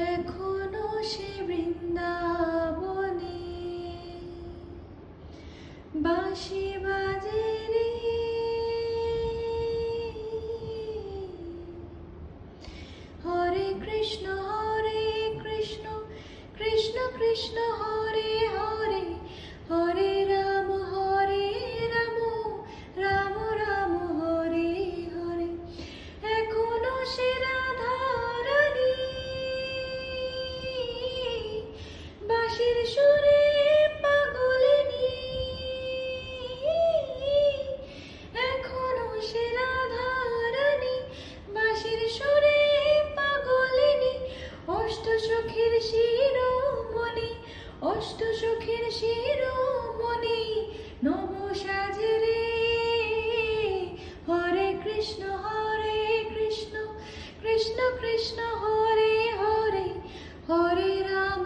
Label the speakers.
Speaker 1: এখনো সে বৃন্দাবনে বাঁশি বাজে রে। হরে কৃষ্ণ কৃষ্ণ কৃষ্ণ হরে হরে, হরে রাম রাম রাম হরে হরে। এখনো সে রাধারানী বাঁশির সুরে পাগলিনী। এখনো সে রাধারানী বাঁশির সুরে পাগলিনী। অষ্টসখীর শিরোমণি, অষ্টসখীর শিরোমণি নব সাজে রে। হরে কৃষ্ণ কৃষ্ণ কৃষ্ণ হরে হরে, হরে রাম